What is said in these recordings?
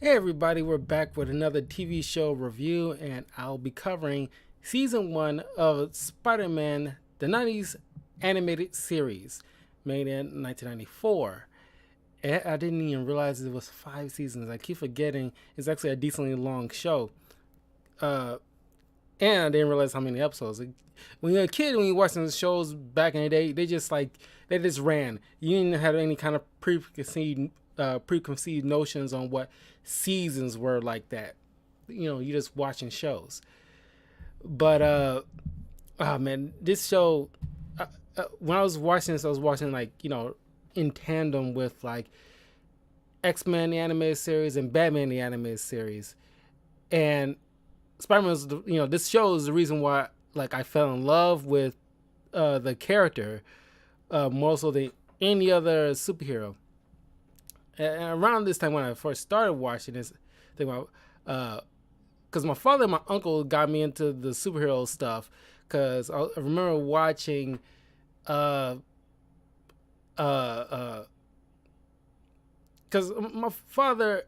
Hey everybody, we're back with another TV show review, and I'll be covering season 1 of Spider-Man, the 90s animated series made in 1994. And I didn't even realize it was 5 seasons. I keep forgetting it's actually a decently long show. Uh, and I didn't realize how many episodes. Like, when you're a kid, when you're watching the shows back in the day, they just ran. You didn't have any kind of preconceived notions on what seasons were like that. You're just watching shows. But oh man, this show. When I was watching this, I was watching in tandem with like X-Men the animated series and Batman the animated series, and Spider-Man's this show is the reason why I fell in love with the character more so than any other superhero. And around this time when I first started watching this, thing about because my father and my uncle got me into the superhero stuff. Because I remember watching uh uh because my father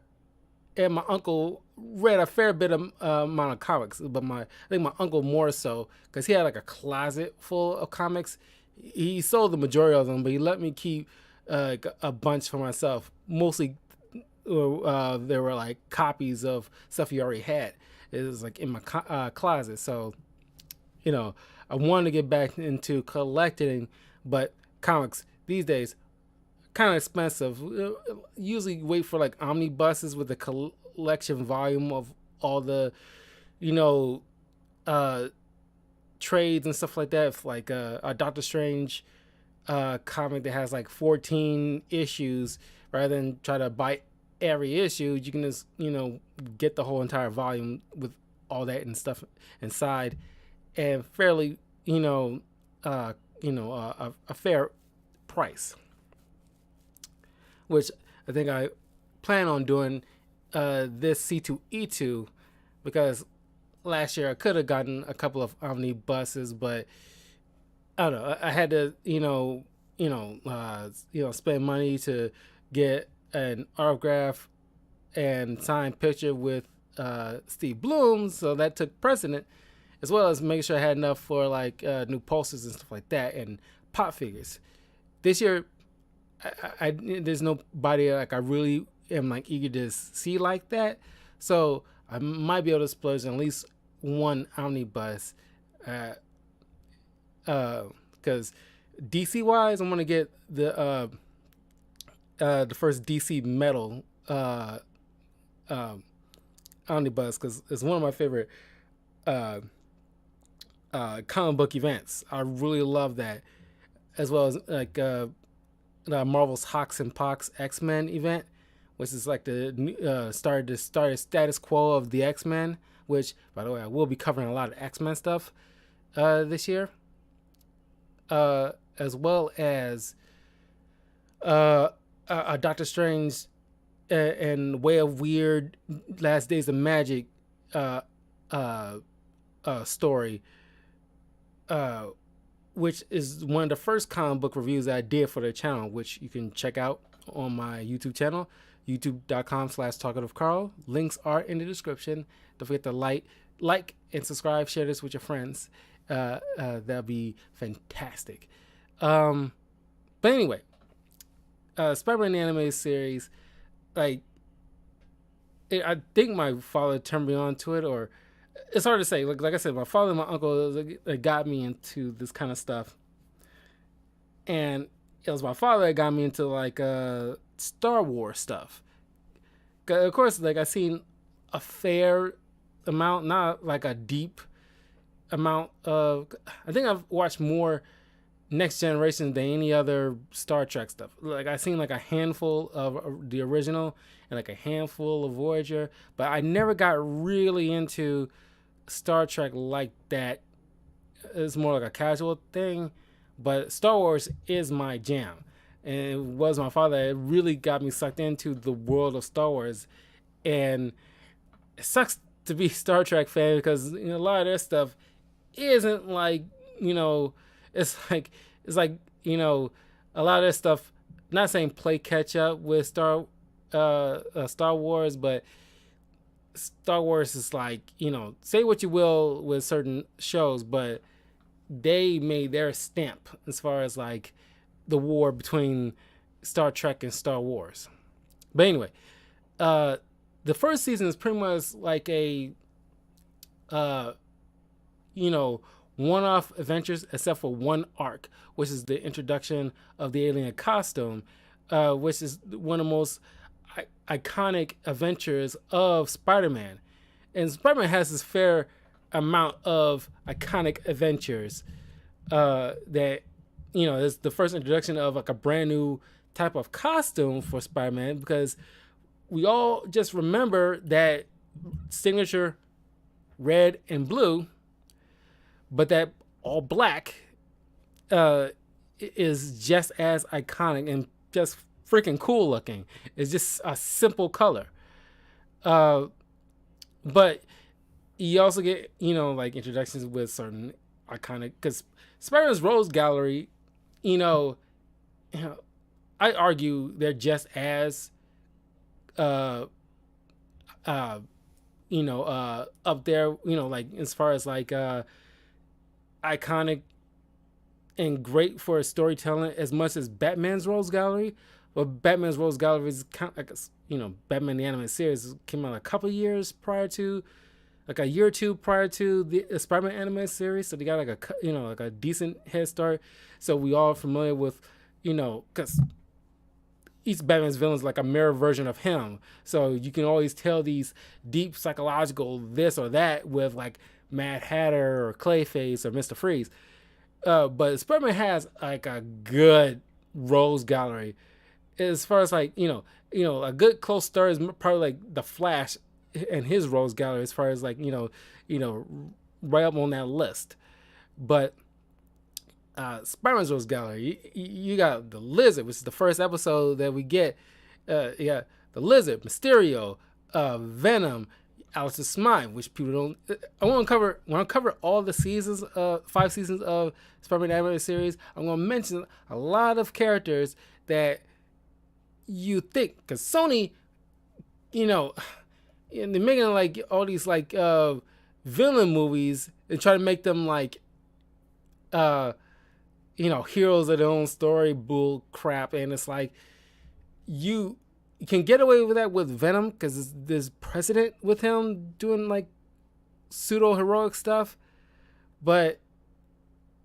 and my uncle read a fair bit of amount of comics, but I think my uncle more so because he had like a closet full of comics. He sold the majority of them, but he let me keep a bunch for myself. Mostly, there were like copies of stuff he already had. It was like in my closet, so you know I wanted to get back into collecting, but comics these days kind of expensive. Usually wait for like omnibuses with the collection volume of all the, you know, uh, trades and stuff like that. If, like a Doctor Strange comic that has like 14 issues, rather than try to buy every issue, you can just get the whole entire volume with all that and stuff inside, and fairly a fair price, which I think I plan on doing this C2E2 because last year I could have gotten a couple of omnibuses, but I don't know. I had to, spend money to get an autograph and signed picture with Steve Bloom, so that took precedent, as well as making sure I had enough for like new posters and stuff like that and pop figures. This year, there's nobody like I really am like eager to see like that, so I might be able to splurge on at least one omnibus. Because DC wise, I'm gonna get the first DC metal omnibus because it's one of my favorite uh, comic book events. I really love that, as well as like Marvel's Hawks and Pox X-Men event, which is like the started status quo of the X-Men. Which, by the way, I will be covering a lot of X-Men stuff this year, as well as Doctor Strange and Way of Weird, Last Days of Magic story, which is one of the first comic book reviews I did for the channel, which you can check out on my YouTube channel, youtube.com/talkativecarl. Links are in the description. Don't forget to like and subscribe, share this with your friends. That'd be fantastic. But anyway, Spider-Man animated series, like I think my father turned me on to it, or it's hard to say. Like I said, my father and my uncle got me into this kind of stuff, and it was my father that got me into like Star Wars stuff. Of course, like I seen a fair amount, not like a deep amount of. I think I've watched more Next Generation than any other Star Trek stuff. Like I seen like a handful of the original and like a handful of Voyager, but I never got really into Star Trek like that. It's more like a casual thing, but Star Wars is my jam, and it was my father that really got me sucked into the world of Star Wars. And it sucks to be a Star Trek fan because a lot of their stuff isn't like it's like a lot of this stuff. Not saying play catch up with Star Wars, but Star Wars is like, say what you will with certain shows, but they made their stamp as far as like the war between Star Trek and Star Wars. But anyway, the first season is pretty much like a, one-off adventures, except for one arc, which is the introduction of the alien costume, which is one of the most iconic adventures of Spider-Man. And Spider-Man has this fair amount of iconic adventures that, is the first introduction of like a brand new type of costume for Spider-Man, because we all just remember that signature red and blue, but that all black is just as iconic and just freaking cool looking. It's just a simple color. But you also get, like introductions with certain iconic, because Spider-Man's Rose Gallery, I argue they're just as, up there, like as far as like iconic and great for storytelling as much as Batman's Rose Gallery. But Batman's Rose Gallery is kind of like, Batman the Animated Series came out a couple years prior to, like a year or two prior to the Spider-Man Animated Series. So they got like a decent head start. So we all familiar with, because each Batman's villain is like a mirror version of him. So you can always tell these deep psychological this or that with like Mad Hatter or Clayface or Mr. Freeze. But Spider-Man has like a good Rose Gallery. As far as like, a good close third is probably like the Flash and his Rose Gallery, as far as like, right up on that list. But Spider-Man's Rose Gallery, you got the Lizard, which is the first episode that we get. You got the Lizard, Mysterio, Venom, Alistair Smythe, which people don't. I want to cover all the seasons, 5 seasons of Spider-Man Animated Series. I'm going to mention a lot of characters that you think, because Sony, they're making like all these like villain movies and try to make them like heroes of their own story bull crap. And it's like you can get away with that with Venom because there's precedent with him doing like pseudo heroic stuff, but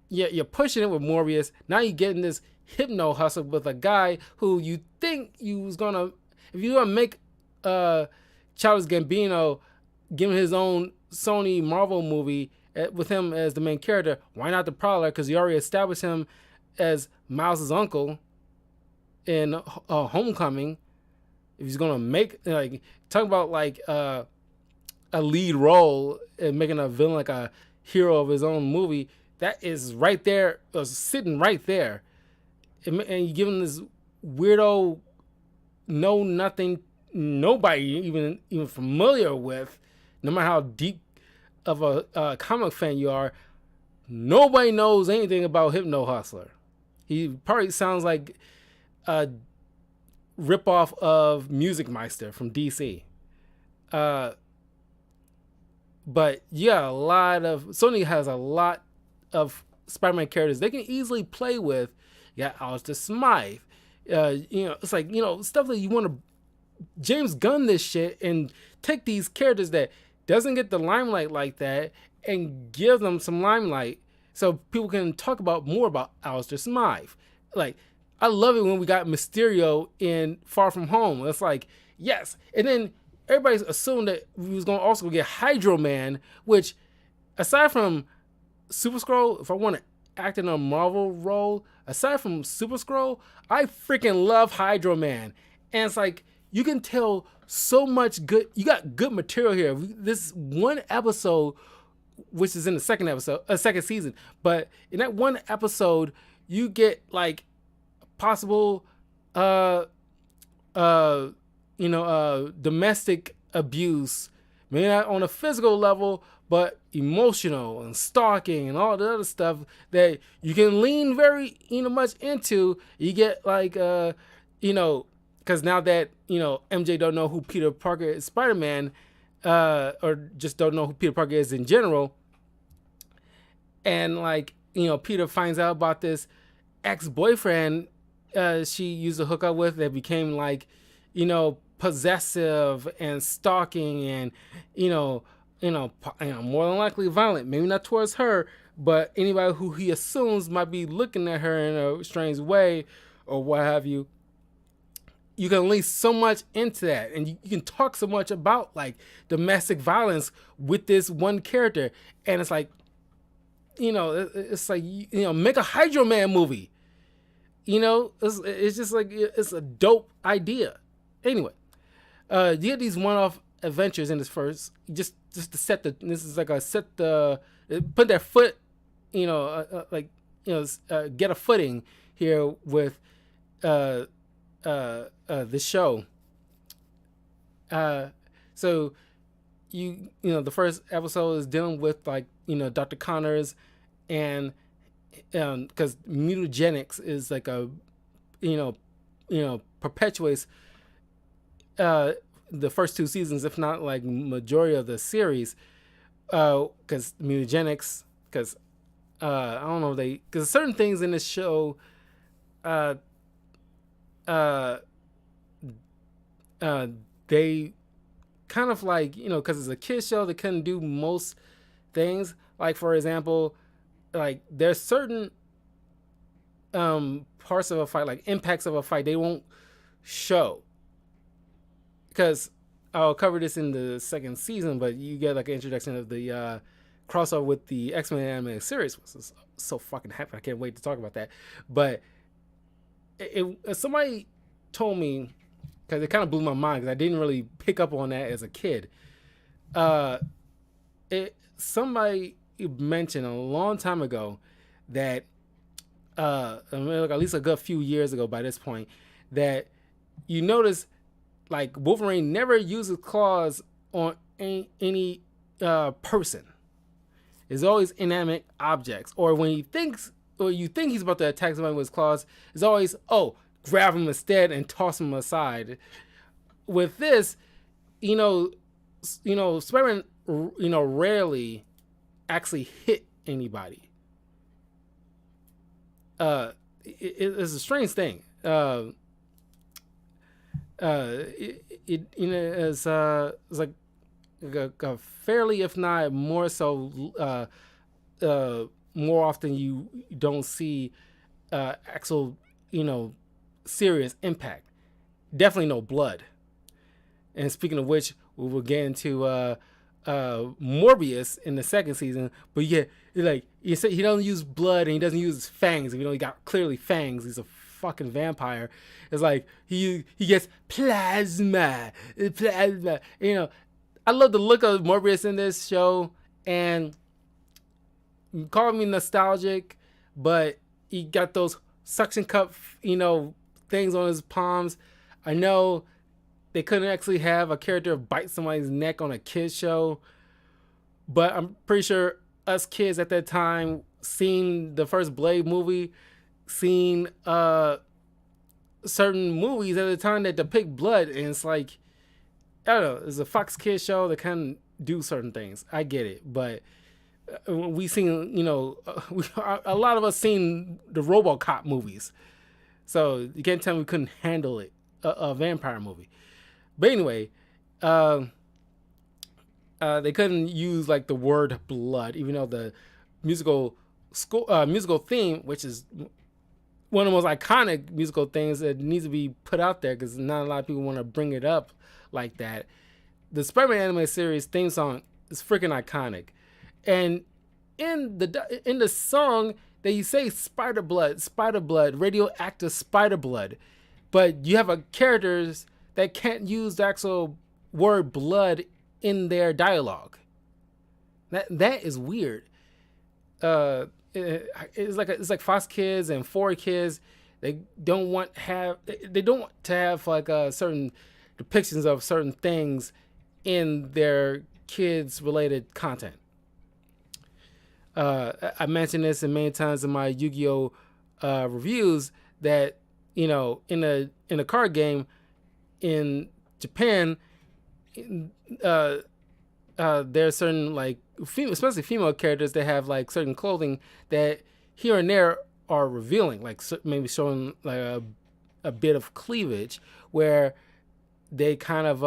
yeah, you're pushing it with Morbius. Now you're getting this hypno hustle with a guy who you think you was gonna, if you gonna make Childish Gambino give him his own Sony Marvel movie with him as the main character, why not the Prowler? Because you already established him as Miles' uncle in Homecoming. If he's gonna make, like, talk about like a lead role and making a villain like a hero of his own movie, that is right there, sitting right there. And you give him this weirdo, nobody even familiar with, no matter how deep of a comic fan you are, nobody knows anything about Hypno Hustler. He probably sounds like a ripoff of Music Meister from DC. But yeah, Sony has a lot of Spider-Man characters they can easily play with. You got Alistair Smythe. It's like, stuff that you want to James Gunn this shit and take these characters that doesn't get the limelight like that and give them some limelight so people can talk more about Alistair Smythe. Like, I love it when we got Mysterio in Far From Home. It's like, yes. And then everybody's assumed that we was going to also get Hydro Man, which, aside from Super Skrull, if I want to act in a Marvel role, aside from Super Skrull, I freaking love Hydro Man. And it's like, you can tell so much good, you got good material here. This one episode, which is in the second season, but in that one episode, you get like possible, domestic abuse, maybe not on a physical level, but emotional and stalking and all the other stuff that you can lean very, much into. You get like, because now that MJ don't know who Peter Parker is, Spider-Man, or just don't know who Peter Parker is in general, and like Peter finds out about this ex-boyfriend she used to hook up with that became like possessive and stalking and more than likely violent, maybe not towards her, but anybody who he assumes might be looking at her in a strange way or what have you. You can link so much into that, and you can talk so much about like domestic violence with this one character, and it's like, it's like make a Hydro Man movie. It's just like it's a dope idea. Anyway, you get these one-off adventures in this first, just to set the. This is like a set the put their foot, get a footing here with the show. So the first episode is dealing with like Dr. Connors, and because mutagenics is like a perpetuates the first two seasons, if not like majority of the series, because mutagenics, because I don't know, because certain things in this show they kind of like because it's a kids show, they couldn't do most things. Like for example, like there's certain parts of a fight, like impacts of a fight, they won't show, because I'll cover this in the second season, but you get like an introduction of the crossover with the X-Men animated series, which is so fucking happy. I can't wait to talk about that. But somebody told me, because it kind of blew my mind, because I didn't really pick up on that as a kid. Somebody mentioned a long time ago that, at least a good few years ago by this point, that you notice like Wolverine never uses claws on any person. It's always inanimate objects, or when he thinks, or you think he's about to attack somebody with his claws, it's always, grab him instead and toss him aside. With this, Spider-Man, rarely actually hit anybody. It's a strange thing. It's like a fairly, if not more so, more often you don't see actual, serious impact. Definitely no blood. And speaking of which, we will get into Morbius in the second season. But yeah, like you said, he doesn't use blood and he doesn't use his fangs. Even though he got clearly fangs, he's a fucking vampire. It's like he gets plasma. I love the look of Morbius in this show, and call me nostalgic, but he got those suction cup, things on his palms. I know they couldn't actually have a character bite somebody's neck on a kids show, but I'm pretty sure us kids at that time, seeing the first Blade movie, seeing certain movies at the time that depict blood, and it's like, I don't know, it's a Fox Kids show that kind of do certain things. I get it, but we seen, a lot of us seen the RoboCop movies, so you can't tell me we couldn't handle it, a vampire movie. But anyway, they couldn't use like the word blood, even though the musical theme, which is one of the most iconic musical things that needs to be put out there, because not a lot of people want to bring it up like that. The Spider-Man animated series theme song is freaking iconic, and in the song they say spider blood, radioactive spider blood, but you have characters that can't use the actual word blood in their dialogue. That is weird. It's like Fox Kids and 4Kids. They don't want to have like certain depictions of certain things in their kids related content. I mentioned this many times in my Yu-Gi-Oh reviews that in a card game, in Japan, uh, there are certain like especially female characters that have like certain clothing that here and there are revealing, like maybe showing like a bit of cleavage, where they kind of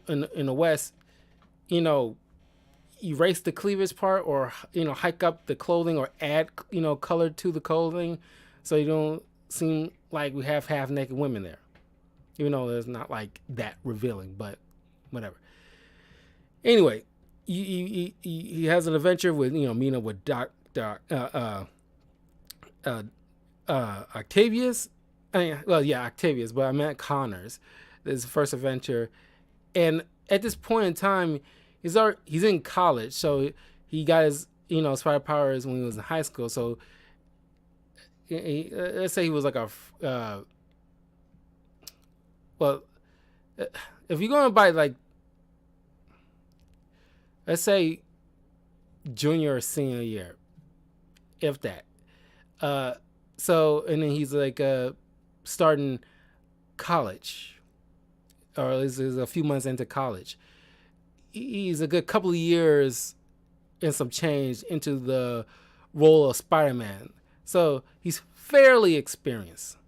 in the West, you know, erase the cleavage part, or hike up the clothing, or add color to the clothing, so you don't seem like we have half naked women there, even though it's not like that revealing, but whatever. Anyway, he has an adventure with meeting up with Octavius. Octavius, but I meant Connors. This is the first adventure, and at this point in time, he's in college, so he got his spider powers when he was in high school. So let's say he was like if you're going by like, let's say junior or senior year, if that. And then he's like starting college, or at least a few months into college. He's a good couple of years and some change into the role of Spider-Man. So he's fairly experienced.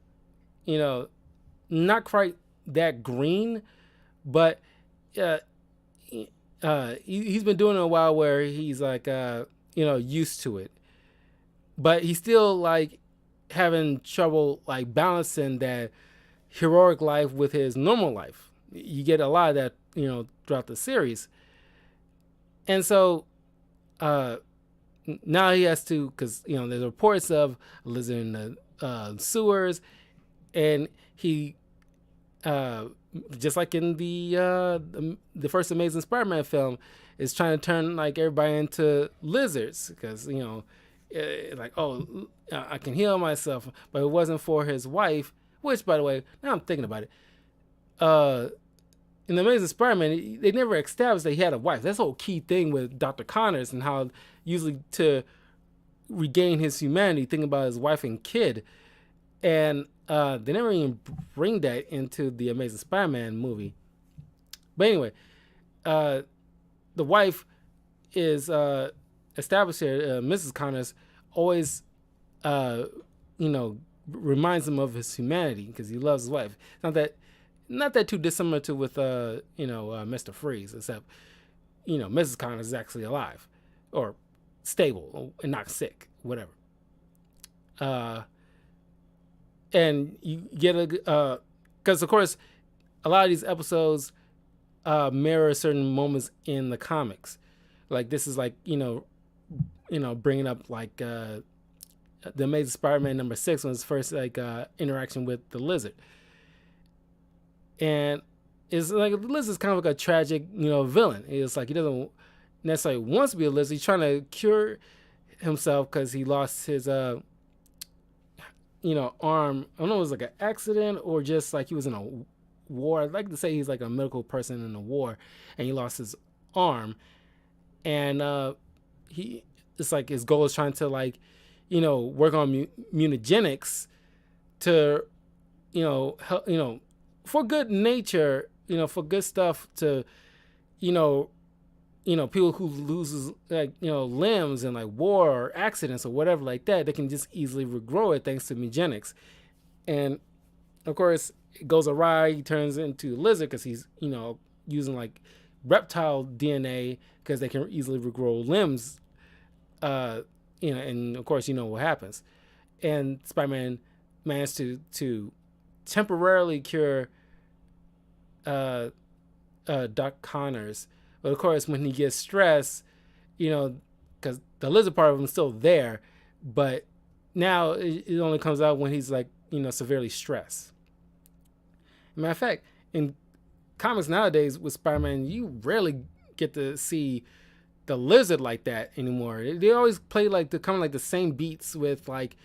Not quite that green, but he's been doing it a while, where he's like used to it. But he's still like having trouble like balancing that heroic life with his normal life. You get a lot of that throughout the series. And so now he has to, because there's reports of a lizard in the sewers, and he just like in the first Amazing Spider-Man film, is trying to turn like everybody into lizards, because like, oh, I can heal myself. But it wasn't for his wife, which, by the way, now I'm thinking about it, in the Amazing Spider-Man, they never established that he had a wife. That's the whole key thing with Dr. Connors, and how usually to regain his humanity, thinking about his wife and kid. And they never even bring that into the Amazing Spider-Man movie. But anyway, the wife is established here. Mrs. Connors always, reminds him of his humanity, because he loves his wife. Not that too dissimilar to with Mr. Freeze, except Mrs. Connors is actually alive, or stable, and not sick, whatever. And you get because of course a lot of these episodes mirror certain moments in the comics. Like this is like bringing up like the Amazing Spider-Man number 6, when his first like interaction with the lizard. And it's like the lizard's kind of like a tragic, villain. It's like he doesn't necessarily want to be a lizard. He's trying to cure himself because he lost his, arm. I don't know if it was like an accident or just like he was in a war. I'd like to say he's like a medical person in a war, and he lost his arm. And it's like his goal is trying to like, work on mutagenics to, help, for good nature, for good stuff, to, people who loses like, limbs in like war or accidents or whatever like that, they can just easily regrow it thanks to mutagenics. And of course it goes awry. He turns into a lizard because he's, using like reptile DNA, because they can easily regrow limbs. And of course, what happens. And Spider-Man managed to temporarily cure Doc Connors. But of course, when he gets stressed, because the lizard part of him is still there, but now it only comes out when he's like, severely stressed. Matter of fact, in comics nowadays with Spider-Man, you rarely get to see the lizard like that anymore. They always play like the kind of like the same beats with like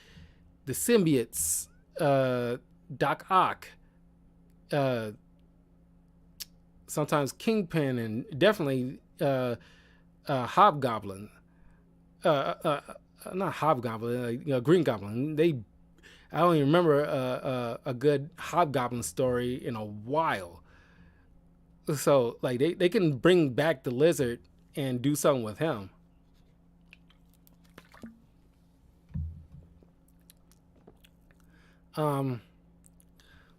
the symbiotes, Doc Ock, sometimes Kingpin, and definitely Hobgoblin. Not Hobgoblin, like, Green Goblin. I don't even remember a good Hobgoblin story in a while. So like they can bring back the Lizard and do something with him. Um,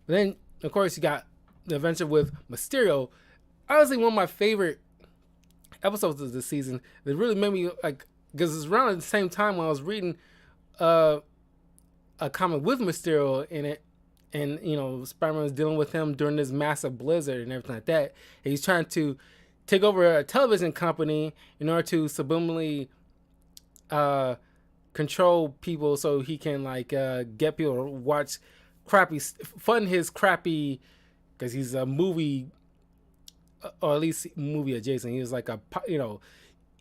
but then of course you got the adventure with Mysterio. Honestly, one of my favorite episodes of this season that really made me like, because it's around the same time when I was reading uh, a comic with Mysterio in it, and Spider-Man was dealing with him during this massive blizzard and everything like that. And he's trying to take over a television company in order to subliminally control people so he can like get people to watch fund his crappy, because he's a movie, or at least movie adjacent. He was like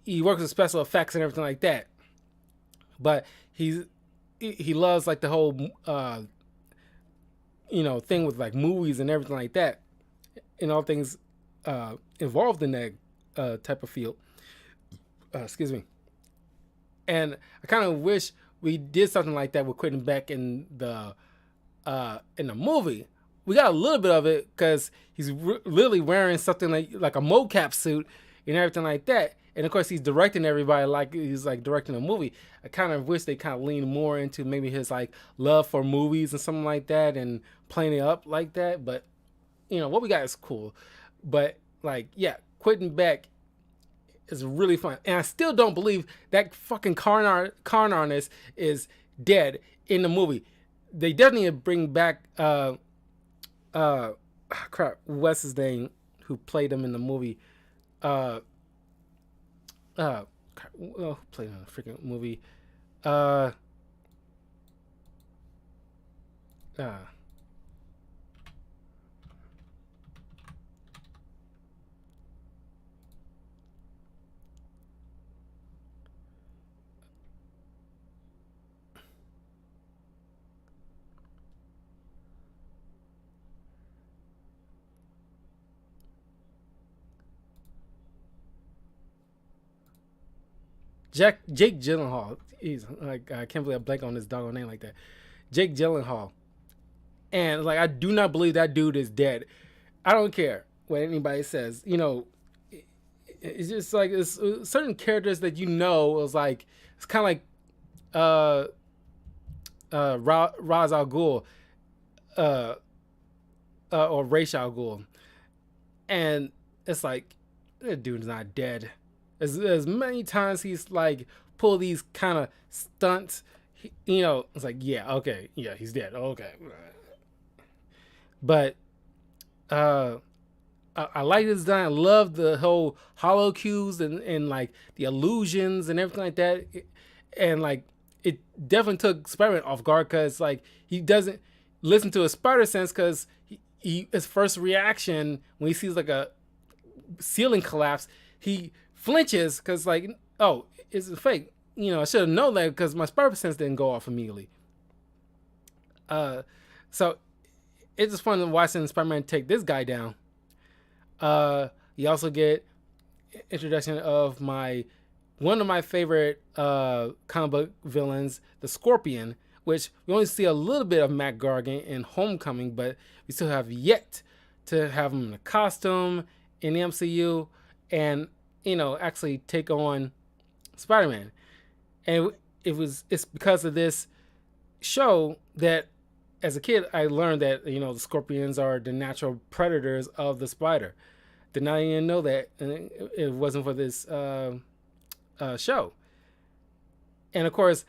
he works with special effects and everything like that. But he loves like the whole thing with like movies and everything like that, and all things involved in that type of field. Excuse me. And I kind of wish we did something like that with Quentin Beck in the movie. We got a little bit of it because he's literally wearing something like a mocap suit and everything like that. And of course, he's directing everybody like he's like directing a movie. I kind of wish they kind of leaned more into maybe his like love for movies and something like that, and playing it up like that. But what we got is cool. But like, yeah, Quentin Beck is really fun, and I still don't believe that fucking Karn artist is dead in the movie. They definitely bring back what's his name, who played him in the movie. Who played in the freaking movie? Jake Gyllenhaal. He's like, I can't believe I blank on his doggone name like that. Jake Gyllenhaal. And like, I do not believe that dude is dead. I don't care what anybody says. It's just like it's certain characters that is like, it's kind of like Ra's al Ghul or Ra's al Ghul, and it's like, that dude's not dead. As many times he's like pull these kind of stunts, it's like, yeah, okay, yeah, he's dead, okay. But I like this design. I love the whole hollow cues and like the illusions and everything like that. And like, it definitely took Spider-Man off guard, because like, he doesn't listen to his spider sense, because his first reaction when he sees like a ceiling collapse, he flinches because like, oh, it's a fake. I should have known that because my spider sense didn't go off immediately. So it's just fun watching Spider-Man take this guy down. You also get introduction of one of my favorite comic book villains, the Scorpion, which we only see a little bit of Matt Gargan in Homecoming, but we still have yet to have him in a costume in the MCU, and actually take on Spider-Man. And it's because of this show that as a kid I learned that the scorpions are the natural predators of the spider. Did not even know that, and it wasn't for this show. And of course,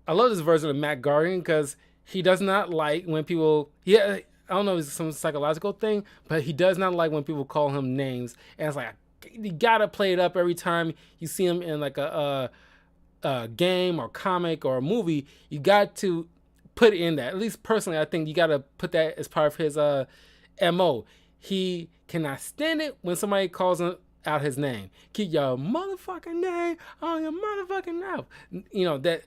I love this version of Matt Gargan because he does not like when people, I don't know if it's some psychological thing, but he does not like when people call him names. And it's like, you gotta play it up every time you see him in like a game or comic or a movie. You got to put it in that. At least personally, I think you gotta put that as part of his MO. He cannot stand it when somebody calls him out his name. Keep your motherfucking name on your motherfucking mouth. That,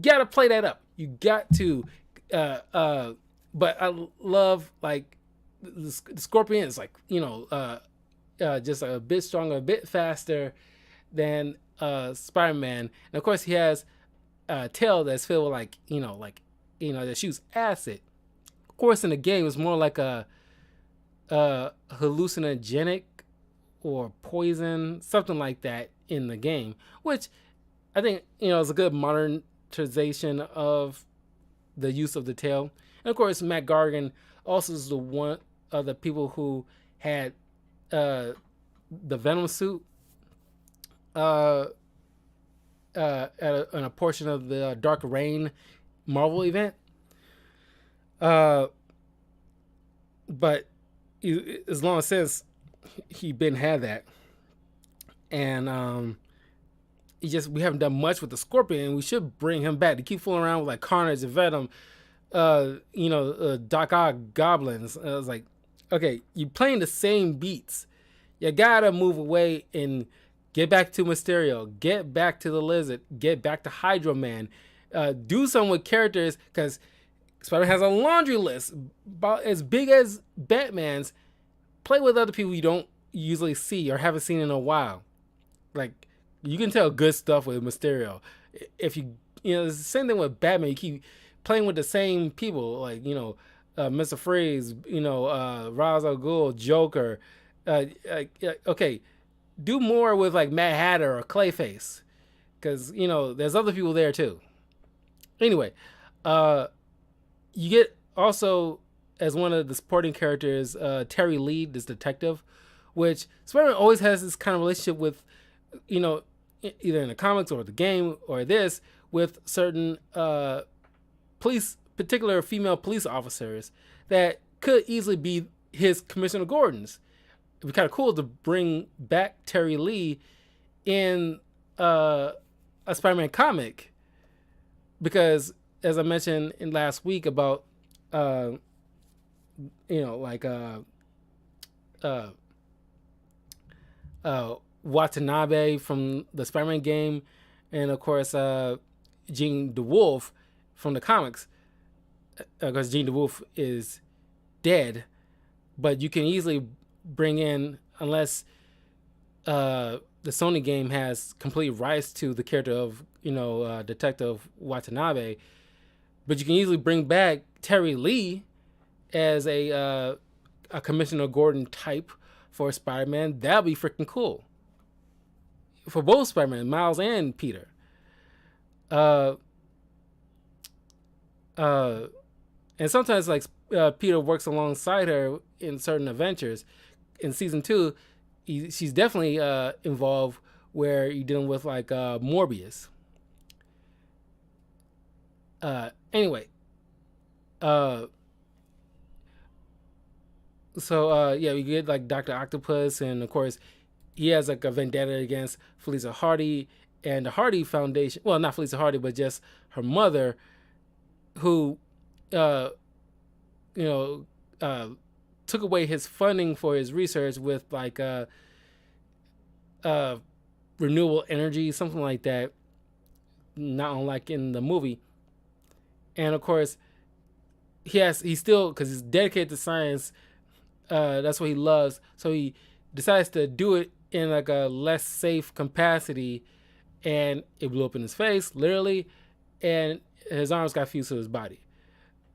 gotta play that up. You got to. But I love like the Scorpion is like, just a bit stronger, a bit faster than Spider-Man. And of course, he has a tail that's filled with like, that shoots acid. Of course, in the game, it's more like a hallucinogenic or poison, something like that in the game, which I think is a good modernization of the use of the tail. And of course, Matt Gargan also is the one of the people who had the Venom suit in a portion of the Dark Reign Marvel event. But as long as since he been had that, and we haven't done much with the Scorpion, and we should bring him back to keep fooling around with like Carnage and Venom, Doc Ock goblins. I was like, okay, you playing the same beats. You gotta move away and get back to Mysterio, get back to the Lizard, get back to Hydro Man. Do something with characters, because Spider has a laundry list about as big as Batman's. Play with other people you don't usually see or haven't seen in a while. Like, you can tell good stuff with Mysterio. If it's the same thing with Batman. You keep playing with the same people, like Mr. Freeze, Ra's al Ghul, Joker. Okay, do more with like Mad Hatter or Clayface, because there's other people there too. Anyway, you get also as one of the supporting characters Terry Lee, this detective, which Spider-Man always has this kind of relationship with, either in the comics or the game or this, with certain particular female police officers that could easily be his Commissioner Gordon's. It'd be kind of cool to bring back Terry Lee in a Spider-Man comic, because as I mentioned in last week about Watanabe from the Spider-Man game, and of course Jean DeWolf from the comics, because Jean DeWolf is dead, but you can easily bring in, unless the Sony game has complete rights to the character of Detective Watanabe, but you can easily bring back Terry Lee as a Commissioner Gordon type for Spider-Man. That'd be freaking cool for both Spider-Man, Miles and Peter. And sometimes like Peter works alongside her in certain adventures. In season 2, she's definitely involved where you're dealing with like Morbius. Anyway, we get like Dr. Octopus, and of course he has like a vendetta against Felicia Hardy and the Hardy Foundation. Well, not Felicia Hardy, but just her mother, who took away his funding for his research with like renewable energy, something like that, not unlike in the movie. And of course, he's still, because he's dedicated to science, that's what he loves, so he decides to do it in like a less safe capacity, and it blew up in his face, literally, and his arms got fused to his body.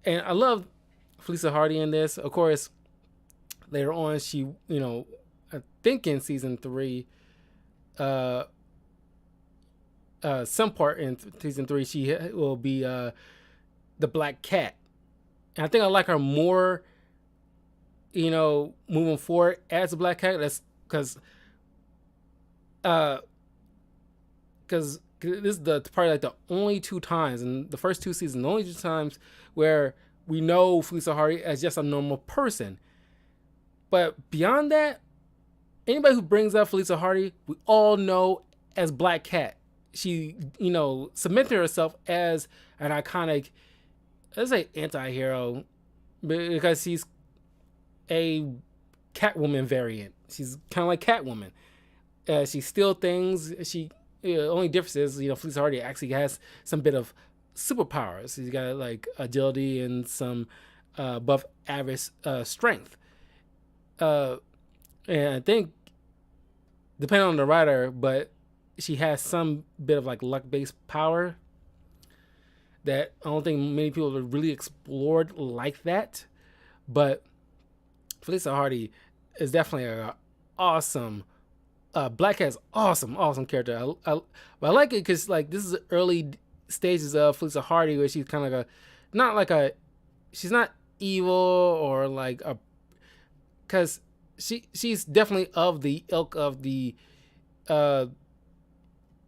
And I love Felicia Hardy in this. Of course, later on, she, I think in season 3, some part in season 3, she will be the Black Cat. And I think I like her more, moving forward as a Black Cat. That's because this is probably like the only 2 times in the first 2 seasons, the only 2 times where we know Felicia Hardy as just a normal person. But beyond that, anybody who brings up Felicia Hardy, we all know as Black Cat. She, cemented herself as an iconic, let's say, anti-hero, because she's a Catwoman variant. She's kind of like Catwoman. She steals things. Only difference is, Felicia Hardy actually has some bit of superpowers. She's got like agility and some above average strength. And I think, depending on the writer, but she has some bit of like luck-based power that I don't think many people have really explored like that. But Felicia Hardy is definitely a awesome. Black Cat's awesome character. But I like it because like this is the early stages of Felicia Hardy where she's kind of like a, not like a, she's not evil or like a, because she's definitely of the ilk of the uh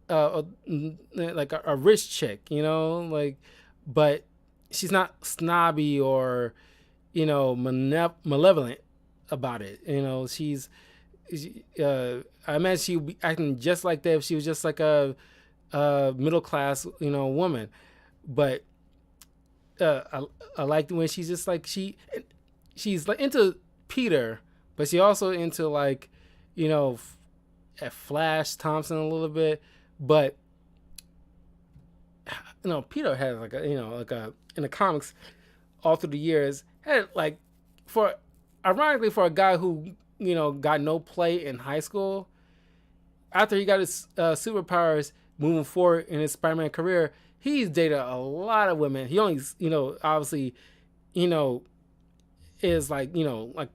like a rich chick, you know, like, but she's not snobby or, you know, malevolent about it. You know, I imagine she would be acting just like that if she was just like a middle class, you know, woman. But I like when she's just like she's like into Peter, but she also into like, you know, at Flash Thompson a little bit, but you know, Peter had like a, you know, like a, in the comics all through the years had like, for ironically for a guy who, you know, got no play in high school, after he got his superpowers moving forward in his Spider-Man career, he's dated a lot of women. He only, you know, obviously, you know, is like, you know, like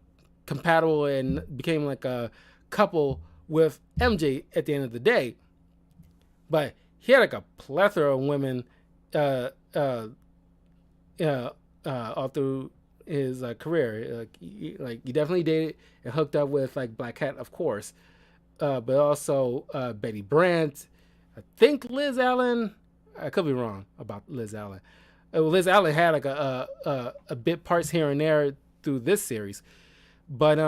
compatible and became like a couple with MJ at the end of the day. But he had like a plethora of women uh, uh, all through his career. Like he definitely dated and hooked up with like Black Cat, of course, but also Betty Brant. I think Liz Allen. I could be wrong about Liz Allen. Liz Allen had like a bit parts here and there through this series, but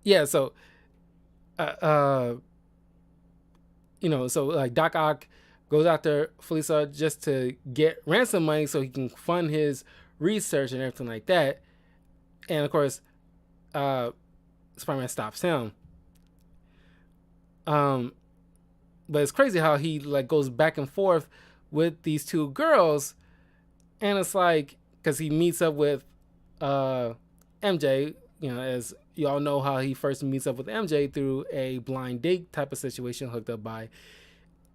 yeah. So you know, so like Doc Ock goes after Felicia just to get ransom money so he can fund his research and everything like that. And of course, Spider-Man stops him. But it's crazy how he like goes back and forth with these two girls, and it's like because he meets up with MJ. You know, as you all know, how he first meets up with MJ through a blind date type of situation, hooked up by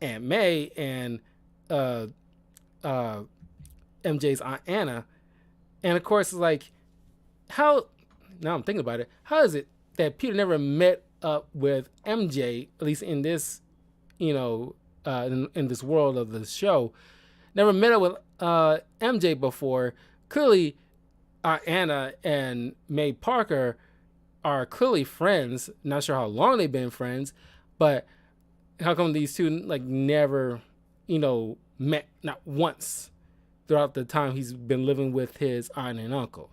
Aunt May and MJ's Aunt Anna. And of course, it's like, how, now I'm thinking about it, how is it that Peter never met up with MJ, at least in this, you know, in this world of the show, never met up with MJ before? Clearly, Anna and May Parker are clearly friends. Not sure how long they've been friends, but how come these two like never, you know, met not once throughout the time he's been living with his aunt and uncle?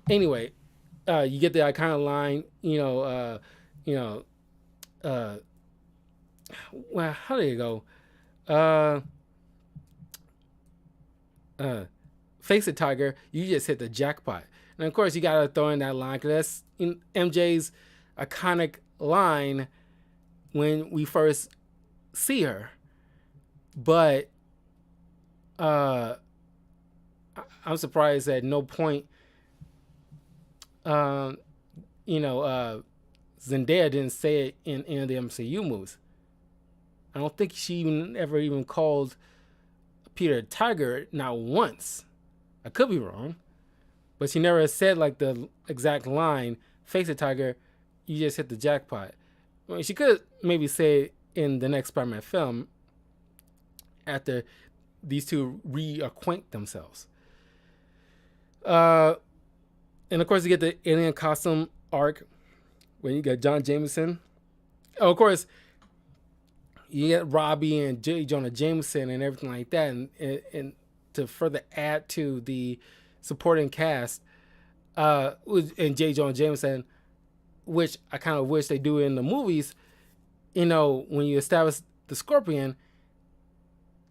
Anyway, you get that kind of line, you know, well, how do you go? Face it, Tiger, you just hit the jackpot. And of course, you got to throw in that line because that's in MJ's iconic line when we first see her. But I'm surprised at no point, you know, Zendaya didn't say it in any of the MCU movies. I don't think she ever even called Peter Tiger, not once. I could be wrong, but she never said like the exact line, "Face it, Tiger, you just hit the jackpot." I mean, she could maybe say it in the next Spider-Man film after these two reacquaint themselves. And of course, you get the alien costume arc when you get John Jameson. Oh, of course, you get Robbie and J. Jonah Jameson and everything like that, and to further add to the supporting cast, and J. Jonah Jameson, which I kind of wish they do in the movies. You know, when you establish the Scorpion,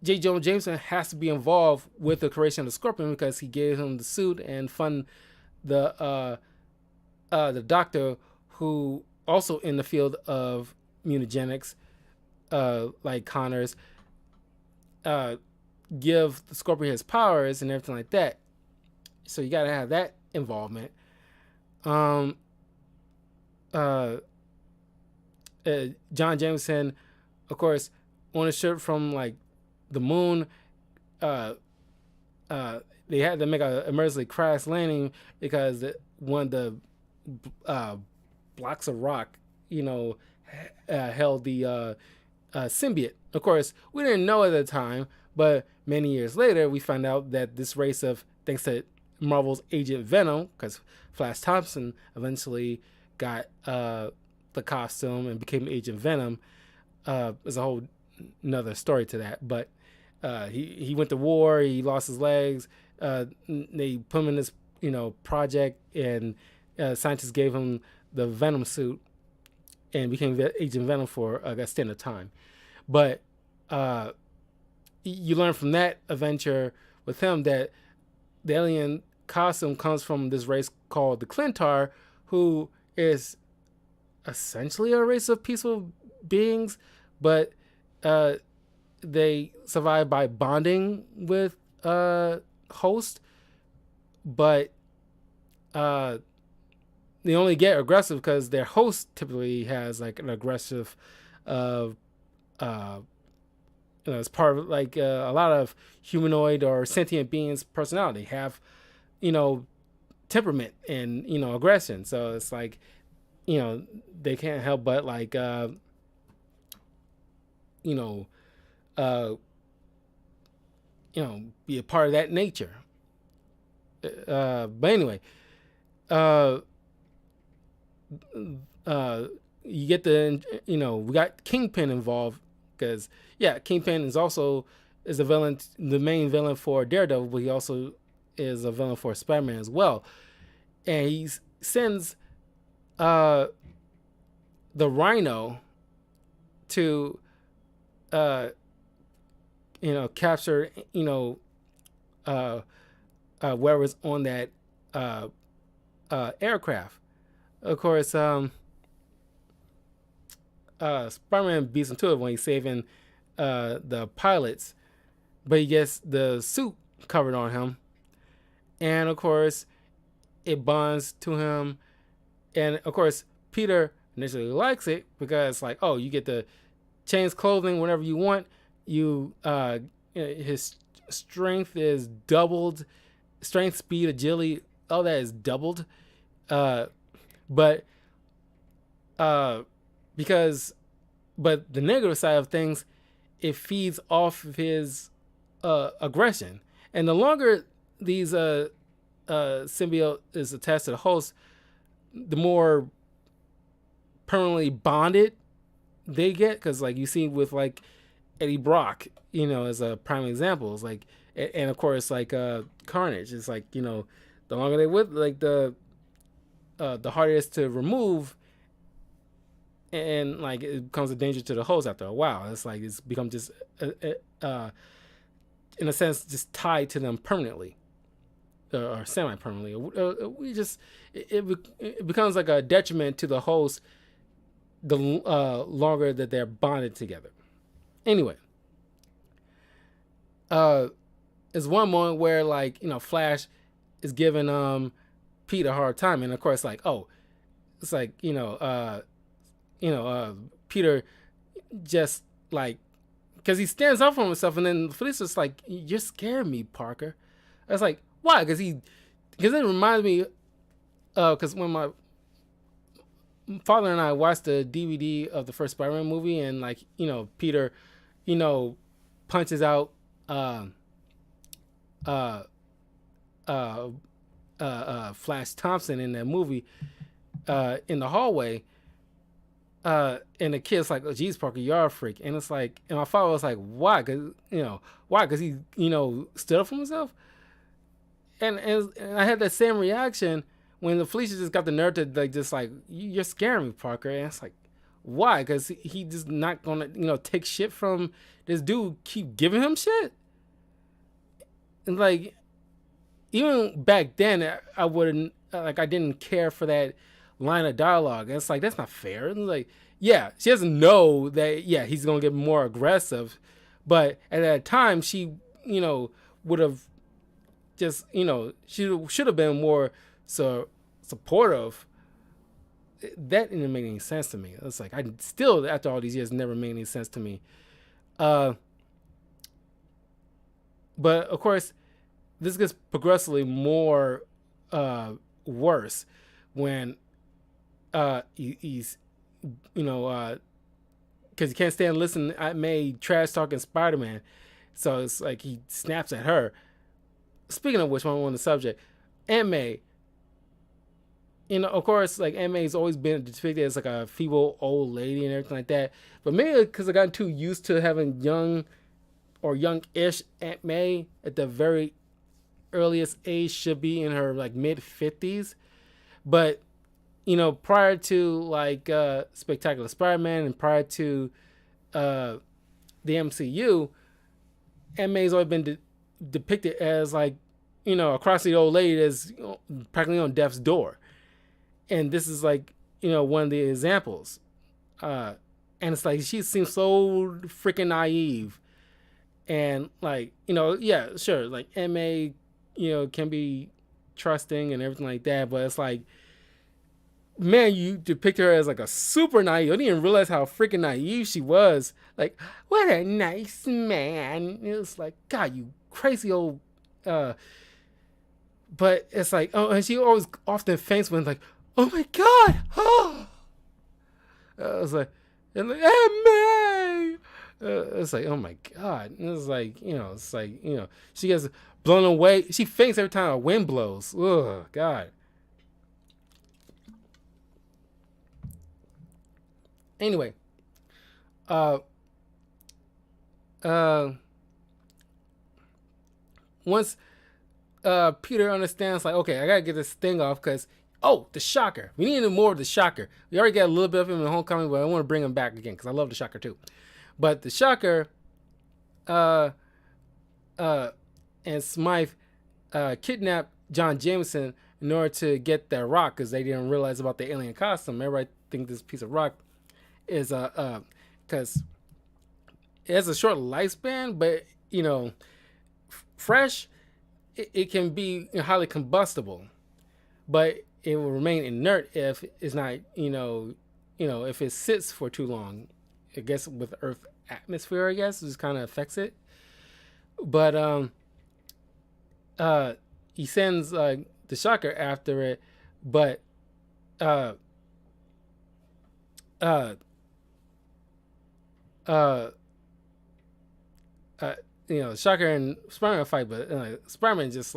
J. Jonah Jameson has to be involved with the creation of the Scorpion because he gave him the suit and fund the doctor who also in the field of mutagenics, like Connors, give the Scorpion his powers and everything like that. So you gotta have that involvement. John Jameson, of course, on a ship from like the moon, they had to make a emergency crash landing because one of the uh, blocks of rock, you know, held the symbiote. Of course, we didn't know at the time, but many years later, we found out that this race of, thanks to Marvel's Agent Venom, because Flash Thompson eventually got the costume and became Agent Venom. There's a whole another story to that, but he went to war. He lost his legs. They put him in this project, and scientists gave him the Venom suit and became Agent Venom for a stint of time. But you learn from that adventure with him that the alien costume comes from this race called the Clintar, who is essentially a race of peaceful beings, but they survive by bonding with host, but they only get aggressive because their host typically has like an aggressive it's part of like a lot of humanoid or sentient beings personality have temperament and aggression. So it's like they can't help but like be a part of that nature. But anyway, you get we got Kingpin involved because Kingpin is a villain, the main villain for Daredevil, but he also is a villain for Spider-Man as well, and he sends the Rhino to capture whoever's on that aircraft. Of course, Spider-Man beats him to it when he's saving the pilots, but he gets the suit covered on him, and of course it bonds to him, and of course Peter initially likes it because like, oh, you get to change clothing whenever you want. His strength is doubled, strength, speed, agility, all that is doubled, but the negative side of things, it feeds off of his aggression, and the longer these symbiote is attached to the host, the more permanently bonded they get. Because like you see with like Eddie Brock, as a prime example, it's like, and of course like Carnage, it's like the longer they with, like the harder it is to remove, and like it becomes a danger to the host after a while. It's like it's become just in a sense just tied to them permanently, or semi-permanently. It becomes like a detriment to the host the longer that they're bonded together. Anyway, there's one moment where like Flash is giving Pete a hard time, and of course like, oh, it's like Peter just like, because he stands up for himself, and then Felicia's like, you're scaring me, Parker. I was like, why? Because it reminds me because when my father and I watched the DVD of the first Spider-Man movie, and like Peter punches out Flash Thompson in that movie in the hallway, and the kid's like, oh geez, Parker, you are a freak. And it's like, and my father was like, why? Because he stood up for himself. And I had that same reaction when the Felicia just got the nerve to like, just like, you're scaring me, Parker. And it's like, why? Because he just not gonna take shit from this dude, keep giving him shit. And like, even back then I wouldn't, like, I didn't care for that line of dialogue. And it's like, that's not fair. And like, yeah, she doesn't know that he's gonna get more aggressive, but at that time she would have just she should have been more supportive. That didn't make any sense to me. It's like, I still, after all these years, never made any sense to me. But of course this gets progressively more worse when he's because he can't stand listening to Aunt May trash talking Spider-Man, so it's like he snaps at her. Speaking of which, while I'm on the subject, Aunt May, of course, like Aunt May's always been depicted as like a feeble old lady and everything like that. But maybe because I gotten too used to having young or young-ish Aunt May at the very earliest age, should be in her like mid-50s. But prior to like Spectacular Spider-Man and prior to the MCU, Aunt May's always been depicted as like a crotchety old lady that's practically on death's door. And this is like one of the examples, and it's like she seems so freaking naive, and like yeah, sure, like Aunt May can be trusting and everything like that, but it's like, man, you depict her as like a super naive. I didn't even realize how freaking naive she was. Like, what a nice man. It was like, God, you crazy old. But it's like, oh, and she always often faints when like, oh my God, oh. I was like, and like, May. It's like, oh my God. And it's like, she gets blown away. She faints every time a wind blows. Oh God. Anyway, once Peter understands, like, okay, I gotta get this thing off because, the Shocker. We need more of the Shocker. We already got a little bit of him in Homecoming, but I want to bring him back again because I love the Shocker too. But the Shocker, and Smythe, kidnapped John Jameson in order to get that rock because they didn't realize about the alien costume. Everybody think this piece of rock is because it has a short lifespan, but fresh, it can be highly combustible, but it will remain inert if it's not if it sits for too long. I guess with Earth atmosphere, it just kind of affects it. But he sends the Shocker after it, but Shocker and Spider-Man fight, but Spider-Man just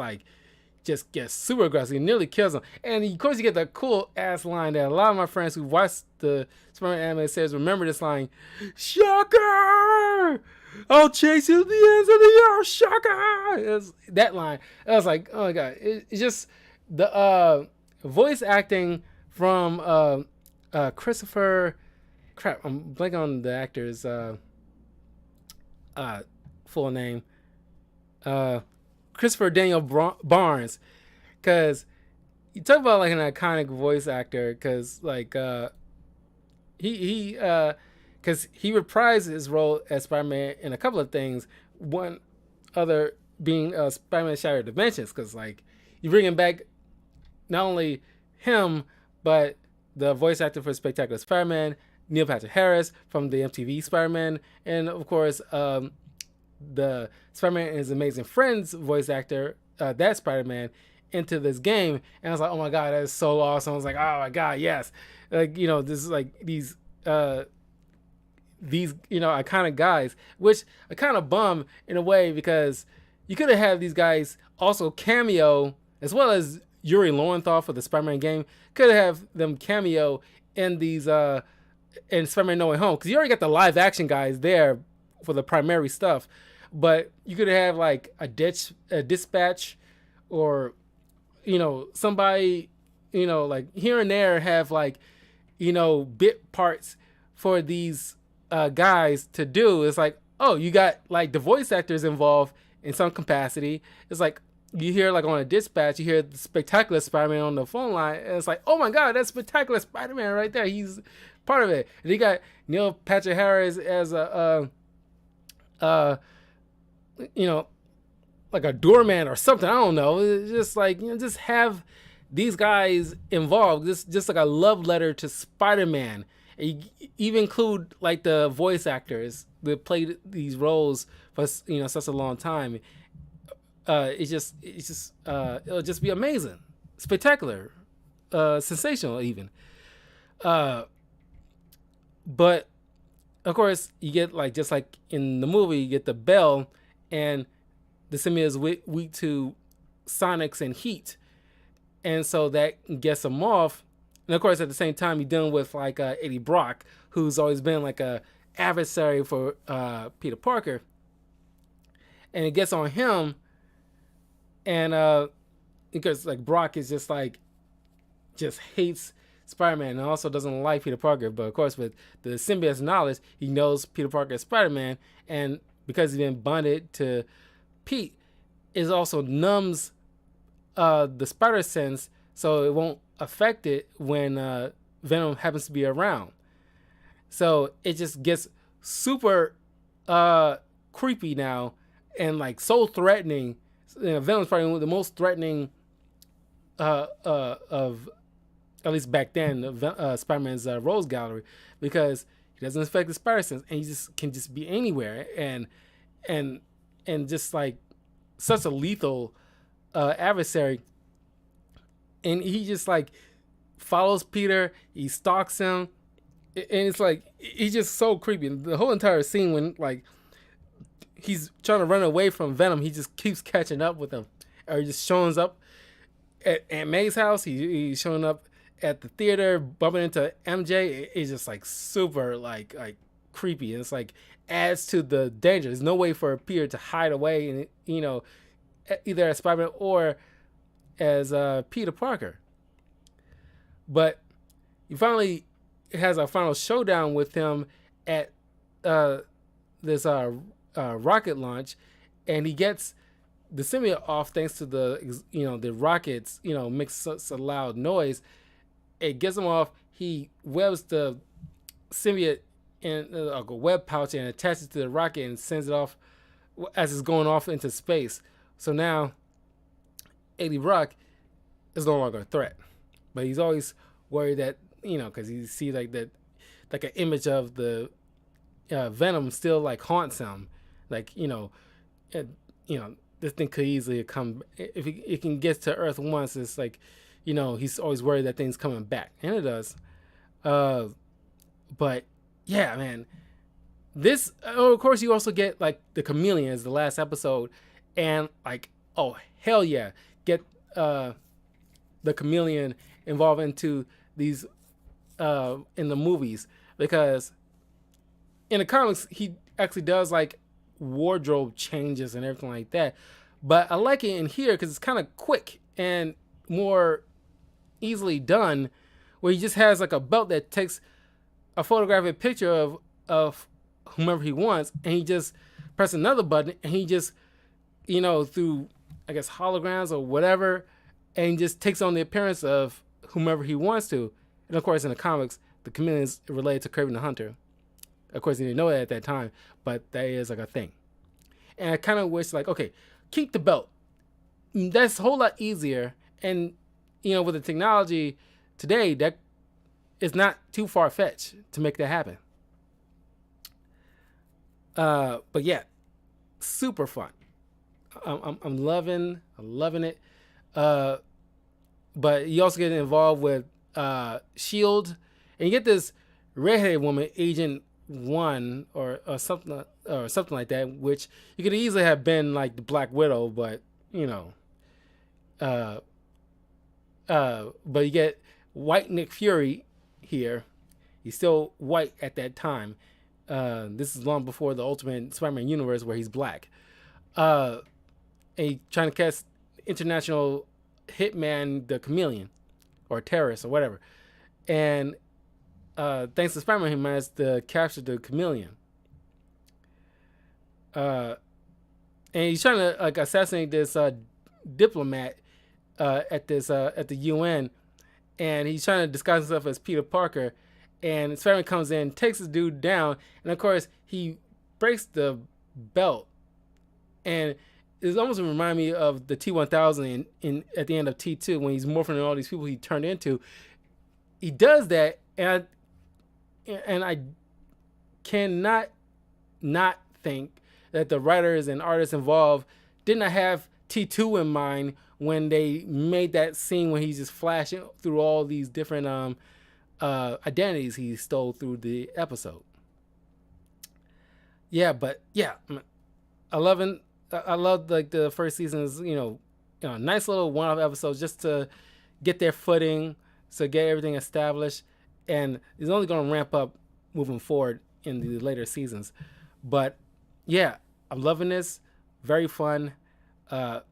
gets super aggressive. He nearly kills him. And of course you get that cool ass line that a lot of my friends who watched the Spider-Man anime says remember this line, Shocker! I'll chase you to the ends of the earth, Shocker! That line. I was like, oh my God. It's just the voice acting from Christopher, crap, I'm blanking on the actor's full name. Christopher Daniel Barnes, because you talk about like an iconic voice actor, because like he reprised his role as Spider-Man in a couple of things. One other being Spider-Man Shattered Dimensions, because like you bring him back, not only him but the voice actor for Spectacular Spider-Man, Neil Patrick Harris from the MTV Spider-Man, and of course the Spider-Man and His Amazing Friends voice actor, that Spider-Man, into this game. And I was like, oh my God, that is so awesome. I was like, oh my God, yes. Like, this is like these iconic guys, which I kind of bum in a way because you could have had these guys also cameo, as well as Yuri Lowenthal for the Spider-Man game, could have them cameo in these in Spider-Man No Way Home, because you already got the live action guys there for the primary stuff. But you could have like a dispatch, or somebody like here and there have like bit parts for these guys to do. It's like, oh, you got like the voice actors involved in some capacity. It's like you hear like on a dispatch, you hear the Spectacular Spider-Man on the phone line, and it's like, oh my God, that's Spectacular Spider-Man right there. He's part of it. And you got Neil Patrick Harris as a like a doorman or something. I don't know. It's just like, just have these guys involved. Just like a love letter to Spider-Man. And you even include like the voice actors that played these roles for such a long time. it'll just be amazing, spectacular, sensational even. Uh, but of course, you get like just like in the movie, you get the bell, and the symbiote is weak to sonics and heat, and so that gets him off. And of course, at the same time, you're dealing with like Eddie Brock, who's always been like a adversary for Peter Parker, and it gets on him, and because like Brock is just hates Spider-Man and also doesn't like Peter Parker. But of course, with the symbiote's knowledge, he knows Peter Parker is Spider-Man, and because he's been bonded to Pete, it also numbs the spider sense, so it won't affect it when Venom happens to be around. So it just gets super creepy now, and like so threatening. Venom's probably one of the most threatening of, at least back then, Spider-Man's Rose Gallery, because he doesn't affect the spider sense, and he just can just be anywhere, and just like such a lethal adversary. And he just like follows Peter, he stalks him, and it's like he's just so creepy. The whole entire scene when like he's trying to run away from Venom, he just keeps catching up with him, or he just shows up at Aunt May's house. He's showing up at the theater, bumping into MJ. It's just like super like creepy, and it's like adds to the danger. There's no way for Peter to hide away, and either as Spider-Man or as Peter Parker. But it has a final showdown with him at this rocket launch, and he gets the symbiote off thanks to the rockets makes such a loud noise. It gets him off. He webs the symbiote in a web pouch and attaches it to the rocket and sends it off as it's going off into space. So now Eddie Brock is no longer a threat, but he's always worried that because he sees like that, like an image of the Venom still like haunts him, like this thing could easily come if it can get to Earth once. It's like he's always worried that thing's coming back, and it does. But yeah, man, this of course you also get like the Chameleon as the last episode, and like oh hell yeah, get the Chameleon involved into these in the movies, because in the comics he actually does like wardrobe changes and everything like that, but I like it in here because it's kind of quick and more easily done, where he just has like a belt that takes a photographic picture of whomever he wants, and he just presses another button, and he just through I guess holograms or whatever, and just takes on the appearance of whomever he wants to. And of course in the comics the Chameleon is related to Kraven the Hunter. Of course he didn't know that at that time, but that is like a thing. And I kind of wish like, okay, keep the belt. That's a whole lot easier, and with the technology today, that is not too far-fetched to make that happen. But yeah, super fun. I'm loving it. But you also get involved with Shield, and you get this redheaded woman, Agent 1 or something like that, which you could easily have been like the Black Widow, but but you get white Nick Fury here. He's still white at that time. This is long before the Ultimate Spider-Man universe where he's black. And he's trying to catch international hitman, the Chameleon, or terrorist, or whatever. And thanks to Spider-Man, he managed to capture the Chameleon. And he's trying to like assassinate this diplomat at the UN, and he's trying to disguise himself as Peter Parker. And Spider-Man comes in, takes this dude down, and of course he breaks the belt. And it almost remind me of the T-1000 in at the end of T2 when he's morphing into all these people he turned into. He does that, and I cannot not think that the writers and artists involved did not have T2 in mind when they made that scene when he's just flashing through all these different identities he stole through the episode. Yeah, but yeah, I love like the first season's nice little one-off episodes just to get their footing, to get everything established, and it's only going to ramp up moving forward in the later seasons. But yeah, I'm loving this. Very fun. I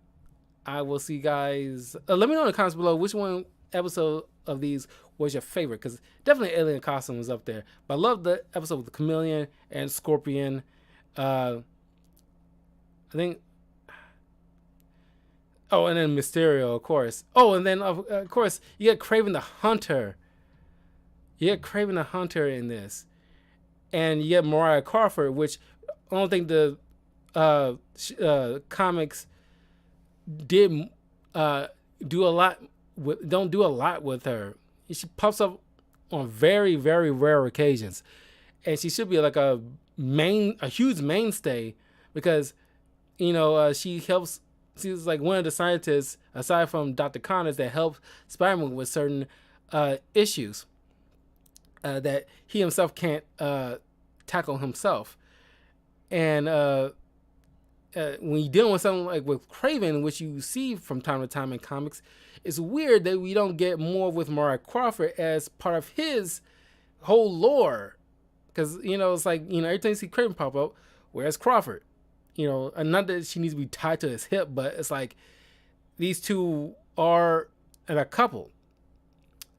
will see you guys. Let me know in the comments below which one episode of these was your favorite, because definitely Alien Costume was up there. But I love the episode with the Chameleon and Scorpion. I think. Oh, and then Mysterio, of course. Oh, and then of course you get Kraven the Hunter. You get Kraven the Hunter in this, and you get Mariah Crawford, which I don't think the comics did do a lot with, don't do a lot with her. She pops up on very, very rare occasions, and she should be like a huge mainstay, because she helps. She's like one of the scientists aside from Dr. Connors that helps Spider-Man with certain issues that he himself can't tackle himself. And when you're dealing with something like with Kraven, which you see from time to time in comics, it's weird that we don't get more with Mariah Crawford as part of his whole lore. Because, it's like, every time you see Kraven pop up, where's Crawford? And not that she needs to be tied to his hip, but it's like these two are a couple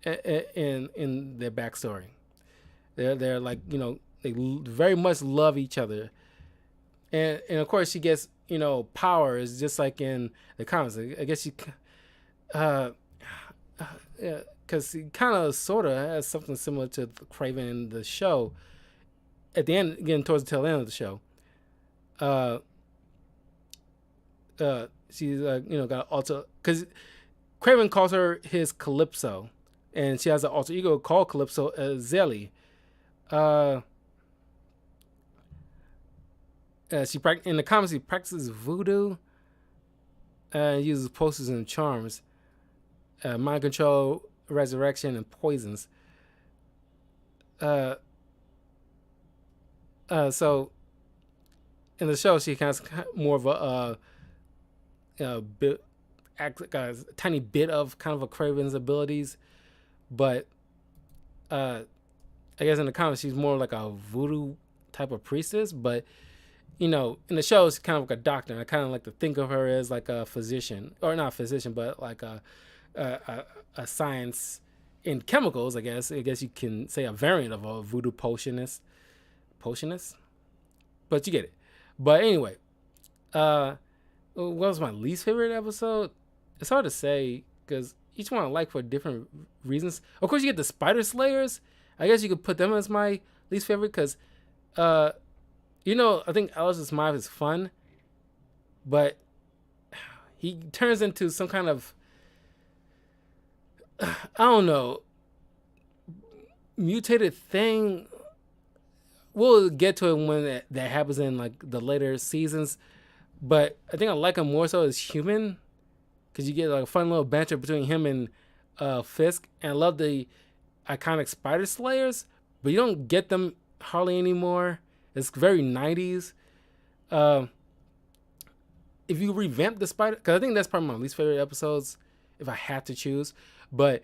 in their backstory. They're like, they very much love each other. And of course she gets, powers just like in the comics. I guess she, because he kind of sort of has something similar to Kraven in the show. At the end, getting towards the tail end of the show, she's got alter, because Kraven calls her his Calypso, and she has an alter ego called Calypso Zelly. She in the comics she practices voodoo, uses potions and charms, mind control, resurrection, and poisons. So in the show, she kind of more of a bit, act like a tiny bit of kind of a Kraven's abilities, but I guess in the comics she's more like a voodoo type of priestess. But in the show she's kind of like a doctor. And I kind of like to think of her as like a physician, or not a physician, but like a science in chemicals. I guess you can say a variant of a voodoo potionist, but you get it. But anyway, what was my least favorite episode? It's hard to say because each one I like for different reasons. Of course, you get the Spider Slayers. I guess you could put them as my least favorite because, I think Alice's Smile is fun, but he turns into some kind of, I don't know, mutated thing. We'll get to it when that happens in like the later seasons, but I think I like him more so as human, because you get like a fun little banter between him and Fisk, and I love the iconic Spider Slayers, but you don't get them hardly anymore. It's very 90s. If you revamp the Spider, because I think that's probably my least favorite episodes if I had to choose, but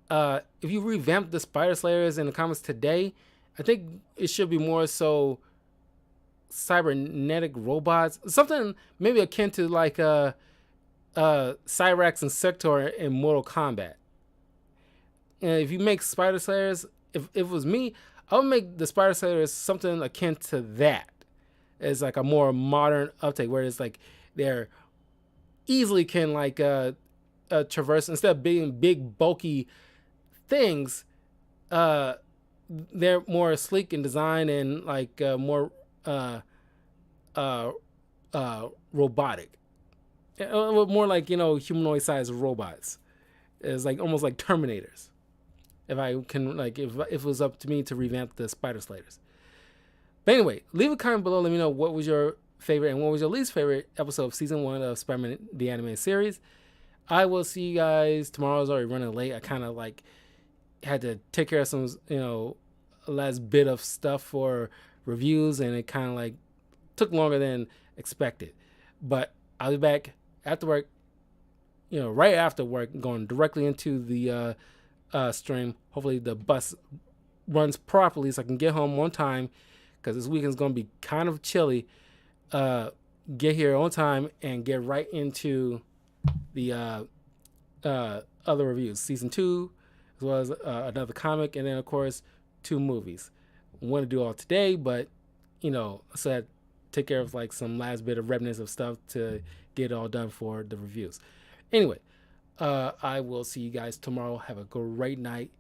if you revamp the Spider Slayers in the comics today, I think it should be more so cybernetic robots, something maybe akin to like Cyrax and Sector in Mortal Kombat. And if you make Spider Slayers, if it was me, I would make the Spider Slayers something akin to that. It's like a more modern uptake where it's like they're easily can like traverse, instead of being big bulky things. They're more sleek in design and like more robotic, more like humanoid sized robots. It's like almost like Terminators. If I can, like, if it was up to me to revamp the Spider Slayers. But anyway, leave a comment below. Let me know what was your favorite and what was your least favorite episode of season 1 of Spider-Man the Animated Series. I will see you guys tomorrow. Is already running late. I kind of like had to take care of some, last bit of stuff for reviews, and it kind of like took longer than expected. But I'll be back after work, right after work, going directly into the stream. Hopefully the bus runs properly so I can get home on time, because this weekend's going to be kind of chilly. Get here on time and get right into the other reviews. Season 2, as well as another comic, and then, of course, 2 movies. I want to do all today, but, so I take care of like some last bit of remnants of stuff to get it all done for the reviews. Anyway, I will see you guys tomorrow. Have a great night.